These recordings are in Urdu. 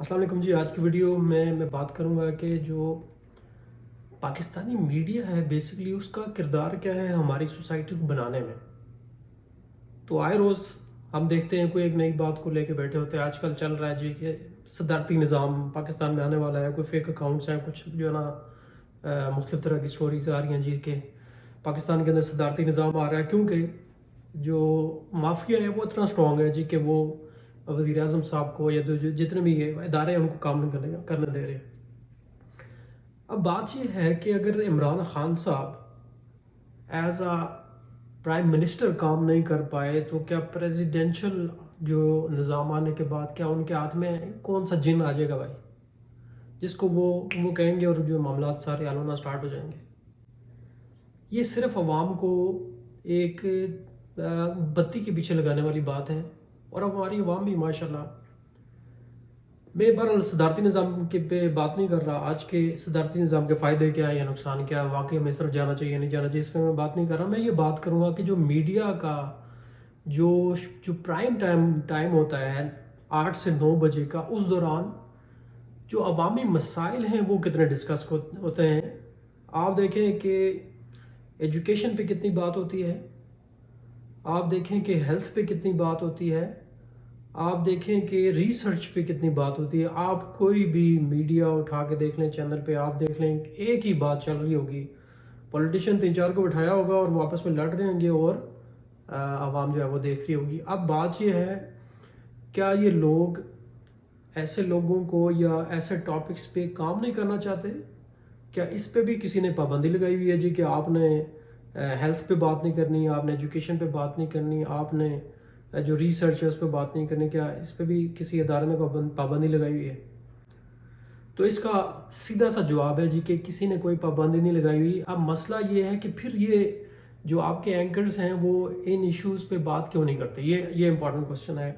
السلام علیکم جی. آج کی ویڈیو میں بات کروں گا کہ جو پاکستانی میڈیا ہے بیسکلی اس کا کردار کیا ہے ہماری سوسائٹی کو بنانے میں. تو آئے روز ہم دیکھتے ہیں کوئی ایک نئی بات کو لے کے بیٹھے ہوتے ہیں. آج کل چل رہا ہے جی کہ صدارتی نظام پاکستان میں آنے والا ہے. کوئی فیک اکاؤنٹس ہیں, کچھ جو ہے نا مختلف طرح کی سٹوریز آ رہی ہیں جی کہ پاکستان کے اندر صدارتی نظام آ رہا ہے, کیونکہ جو مافیا ہے وہ اتنا سٹرونگ ہے جی کہ وہ وزیر اعظم صاحب کو یا جتنے بھی ادارے ہیں ان کو کام نہیں کرنے دے رہے. اب بات یہ ہے کہ اگر عمران خان صاحب ایز اے پرائم منسٹر کام نہیں کر پائے تو کیا پریزیڈینشل جو نظام آنے کے بعد کیا ان کے ہاتھ میں کون سا جن آ جائے گا بھائی, جس کو وہ کہیں گے اور جو معاملات سارے حل ہونا سٹارٹ ہو جائیں گے. یہ صرف عوام کو ایک بتی کے پیچھے لگانے والی بات ہے. اور اب ہماری عوام بھی ماشاءاللہ, میں بہرحال صدارتی نظام کے پہ بات نہیں کر رہا. آج کے صدارتی نظام کے فائدے کیا ہے یا نقصان کیا ہے, واقعی ہمیں اس طرف جانا چاہیے نہیں جانا چاہیے, اس پہ میں بات نہیں کر رہا. میں یہ بات کروں گا کہ جو میڈیا کا جو پرائم ٹائم ہوتا ہے 8 سے 9 بجے کا, اس دوران جو عوامی مسائل ہیں وہ کتنے ڈسکس ہوتے ہیں. آپ دیکھیں کہ ایجوکیشن پہ کتنی بات ہوتی ہے, آپ دیکھیں کہ ہیلتھ پہ کتنی بات ہوتی ہے, آپ دیکھیں کہ ریسرچ پہ کتنی بات ہوتی ہے. آپ کوئی بھی میڈیا اٹھا کے دیکھ لیں, چینل پہ آپ دیکھ لیں, ایک ہی بات چل رہی ہوگی. پولیٹیشین 3-4 کو بٹھایا ہوگا اور وہ آپس میں لڑ رہے ہوں گے اور عوام جو ہے وہ دیکھ رہی ہوگی. اب بات یہ ہے, کیا یہ لوگ ایسے لوگوں کو یا ایسے ٹاپکس پہ کام نہیں کرنا چاہتے؟ کیا اس پہ بھی کسی نے پابندی لگائی ہوئی ہے جی کہ آپ نے ہیلتھ پہ بات نہیں کرنی, آپ نے ایجوکیشن پہ بات نہیں کرنی, آپ نے جو ریسرچ ہے اس پہ بات نہیں کرنی؟ کیا اس پہ بھی کسی ادارے نے پابندی لگائی ہوئی ہے؟ تو اس کا سیدھا سا جواب ہے جی کہ کسی نے کوئی پابندی نہیں لگائی ہوئی. اب مسئلہ یہ ہے کہ پھر یہ جو آپ کے اینکرز ہیں وہ ان ایشوز پہ بات کیوں نہیں کرتے, یہ امپورٹنٹ کوسچن ہے.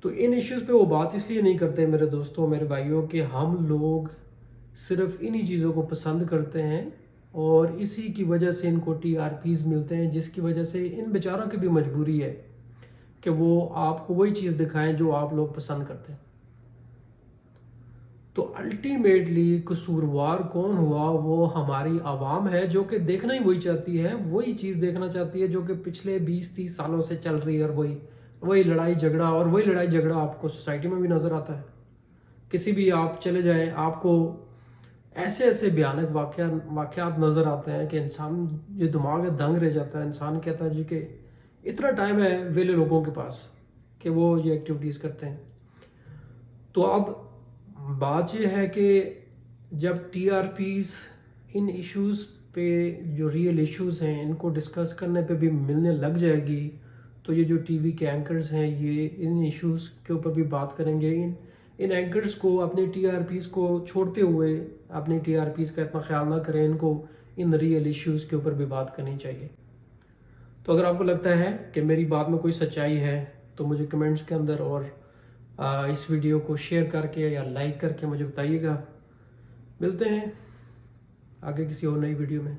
تو ان ایشوز پہ وہ بات اس لیے نہیں کرتے میرے دوستوں, میرے بھائیوں, کہ ہم لوگ صرف انہی چیزوں کو پسند کرتے ہیں اور اسی کی وجہ سے ان کو ٹی آر پیز ملتے ہیں, جس کی وجہ سے ان بیچاروں کی بھی مجبوری ہے کہ وہ آپ کو وہی چیز دکھائیں جو آپ لوگ پسند کرتے ہیں. تو الٹیمیٹلی قصوروار کون ہوا؟ وہ ہماری عوام ہے جو کہ دیکھنا ہی وہی چاہتی ہے, وہی چیز دیکھنا چاہتی ہے جو کہ پچھلے 20-30 سالوں سے چل رہی ہے. اور وہی لڑائی جھگڑا, اور وہی لڑائی جھگڑا آپ کو سوسائٹی میں بھی نظر آتا ہے. کسی بھی آپ چلے جائیں, آپ کو ایسے بھیانک واقعات نظر آتے ہیں کہ انسان جو دماغ ہے دنگ رہ جاتا ہے. انسان کہتا ہے جی کہ اتنا ٹائم ہے ویلے لوگوں کے پاس کہ وہ یہ ایکٹیویٹیز کرتے ہیں. تو اب بات یہ ہے کہ جب ٹی آر پیز ان ایشوز پہ, جو ریئل ایشوز ہیں, ان کو ڈسکس کرنے پہ بھی ملنے لگ جائے گی, تو یہ جو ٹی وی کے اینکرز ہیں یہ ان ایشوز کے اوپر بھی بات کریں گے. ان اینکرز کو اپنی ٹی آر پیز کو چھوڑتے ہوئے اپنی ٹی آر پیز کا اتنا خیال نہ کریں, ان کو ان ریئل ایشوز کے اوپر بھی بات کرنی چاہیے. تو اگر آپ کو لگتا ہے کہ میری بات میں کوئی سچائی ہے تو مجھے کمنٹس کے اندر اور اس ویڈیو کو شیئر کر کے یا لائک کر کے مجھے بتائیے گا. ملتے ہیں آگے کسی اور نئی ویڈیو میں.